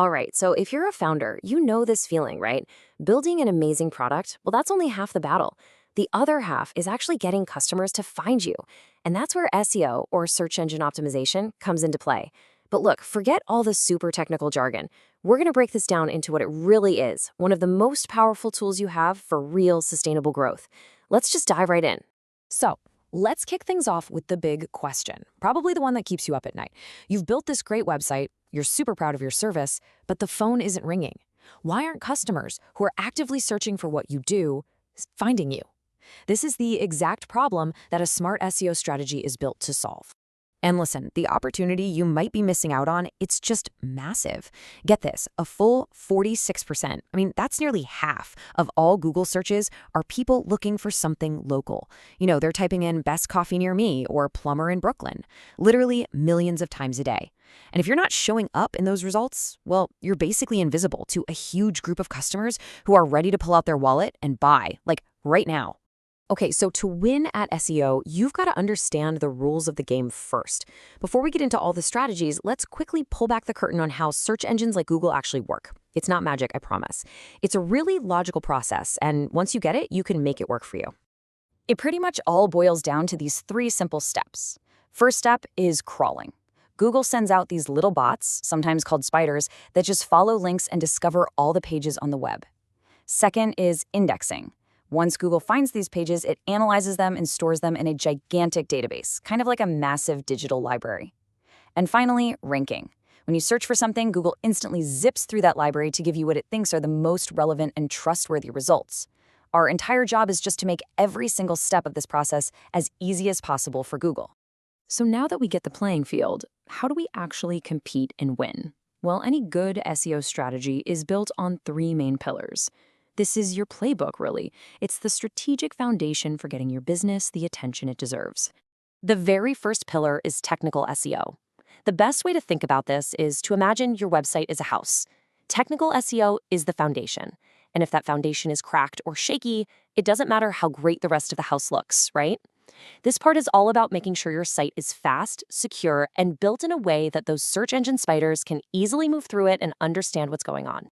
All right, so if you're a founder, you know this feeling, right? Building an amazing product, well, that's only half the battle. The other half is actually getting customers to find you. And that's where SEO, or search engine optimization, comes into play. But look, forget all the super technical jargon. We're going to break this down into what it really is, one of the most powerful tools you have for real sustainable growth. Let's just dive right in. So, let's kick things off with the big question, probably the one that keeps you up at night. You've built this great website, you're super proud of your service, but the phone isn't ringing. Why aren't customers who are actively searching for what you do finding you? This is the exact problem that a smart SEO strategy is built to solve. And listen, the opportunity you might be missing out on, it's just massive. Get this, a full 46%, that's nearly half of all Google searches are people looking for something local. They're typing in best coffee near me or plumber in Brooklyn, literally millions of times a day. And if you're not showing up in those results, well, you're basically invisible to a huge group of customers who are ready to pull out their wallet and buy, like right now. Okay, so to win at SEO, you've got to understand the rules of the game first. Before we get into all the strategies, let's quickly pull back the curtain on how search engines like Google actually work. It's not magic, I promise. It's a really logical process, and once you get it, you can make it work for you. It pretty much all boils down to these 3 simple steps. First step is crawling. Google sends out these little bots, sometimes called spiders, that just follow links and discover all the pages on the web. Second is indexing. Once Google finds these pages, it analyzes them and stores them in a gigantic database, kind of like a massive digital library. And finally, ranking. When you search for something, Google instantly zips through that library to give you what it thinks are the most relevant and trustworthy results. Our entire job is just to make every single step of this process as easy as possible for Google. So now that we get the playing field, how do we actually compete and win? Well, any good SEO strategy is built on 3 main pillars. This is your playbook, really. It's the strategic foundation for getting your business the attention it deserves. The very first pillar is technical SEO. The best way to think about this is to imagine your website is a house. Technical SEO is the foundation. And if that foundation is cracked or shaky, it doesn't matter how great the rest of the house looks, right? This part is all about making sure your site is fast, secure, and built in a way that those search engine spiders can easily move through it and understand what's going on.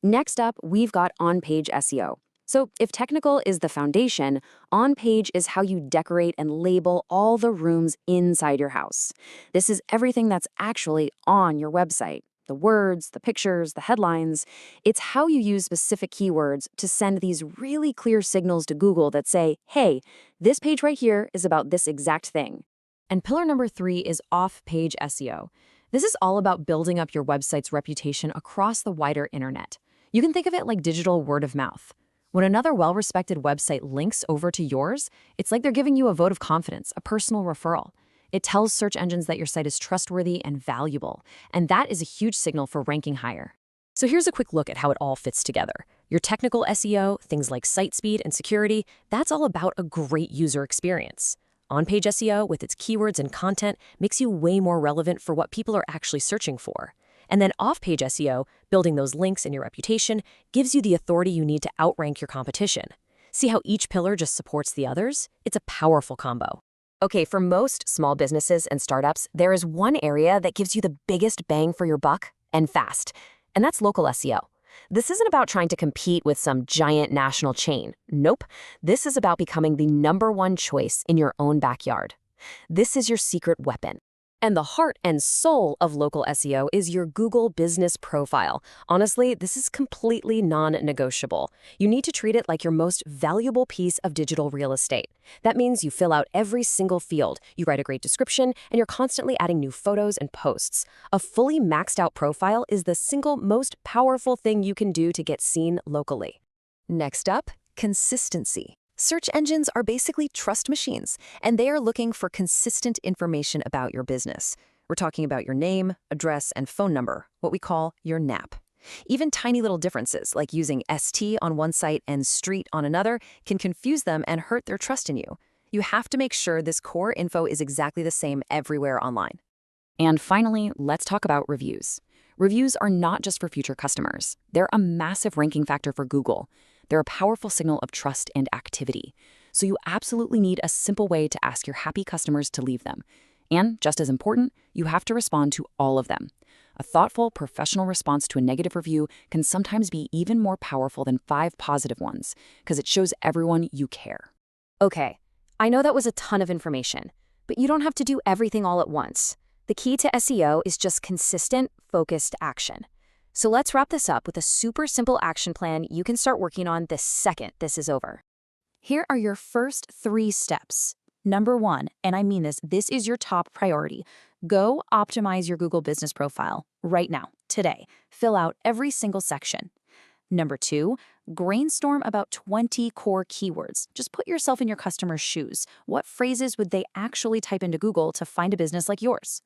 Next up, we've got on-page SEO. So if technical is the foundation, on-page is how you decorate and label all the rooms inside your house. This is everything that's actually on your website. The words, the pictures, the headlines. It's how you use specific keywords to send these really clear signals to Google that say, hey, this page right here is about this exact thing. And pillar number 3 is off-page SEO. This is all about building up your website's reputation across the wider internet. You can think of it like digital word of mouth. When another well-respected website links over to yours, it's like they're giving you a vote of confidence, a personal referral. It tells search engines that your site is trustworthy and valuable, and that is a huge signal for ranking higher. So here's a quick look at how it all fits together. Your technical SEO, things like site speed and security, that's all about a great user experience. On-page SEO, with its keywords and content, makes you way more relevant for what people are actually searching for. And then off-page SEO, building those links in your reputation, gives you the authority you need to outrank your competition. See how each pillar just supports the others? It's a powerful combo. Okay, for most small businesses and startups, there is one area that gives you the biggest bang for your buck, and fast, and that's local SEO. This isn't about trying to compete with some giant national chain. Nope. This is about becoming the #1 choice in your own backyard. This is your secret weapon. And the heart and soul of local SEO is your Google business profile. Honestly, this is completely non-negotiable. You need to treat it like your most valuable piece of digital real estate. That means you fill out every single field, you write a great description, and you're constantly adding new photos and posts. A fully maxed out profile is the single most powerful thing you can do to get seen locally. Next up, consistency. Search engines are basically trust machines, and they are looking for consistent information about your business. We're talking about your name, address, and phone number, what we call your NAP. Even tiny little differences, like using ST on one site and street on another, can confuse them and hurt their trust in you. You have to make sure this core info is exactly the same everywhere online. And finally, let's talk about reviews. Reviews are not just for future customers. They're a massive ranking factor for Google. They're a powerful signal of trust and activity. So you absolutely need a simple way to ask your happy customers to leave them. And just as important, you have to respond to all of them. A thoughtful, professional response to a negative review can sometimes be even more powerful than 5 positive ones, because it shows everyone you care. Okay, I know that was a ton of information, but you don't have to do everything all at once. The key to SEO is just consistent, focused action. So let's wrap this up with a super simple action plan you can start working on the second this is over. Here are your first 3 steps. Number 1, and I mean this is your top priority. Go optimize your Google Business Profile right now, today. Fill out every single section. Number 2, brainstorm about 20 core keywords. Just put yourself in your customer's shoes. What phrases would they actually type into Google to find a business like yours?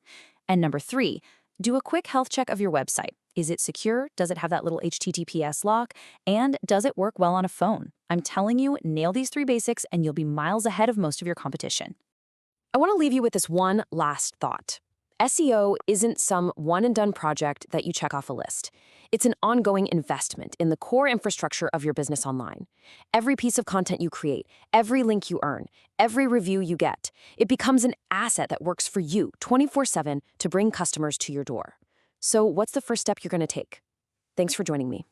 And number 3, do a quick health check of your website. Is it secure? Does it have that little HTTPS lock? And does it work well on a phone? I'm telling you, nail these 3 basics and you'll be miles ahead of most of your competition. I want to leave you with this one last thought. SEO isn't some one-and-done project that you check off a list. It's an ongoing investment in the core infrastructure of your business online. Every piece of content you create, every link you earn, every review you get, it becomes an asset that works for you 24/7 to bring customers to your door. So what's the first step you're going to take? Thanks for joining me.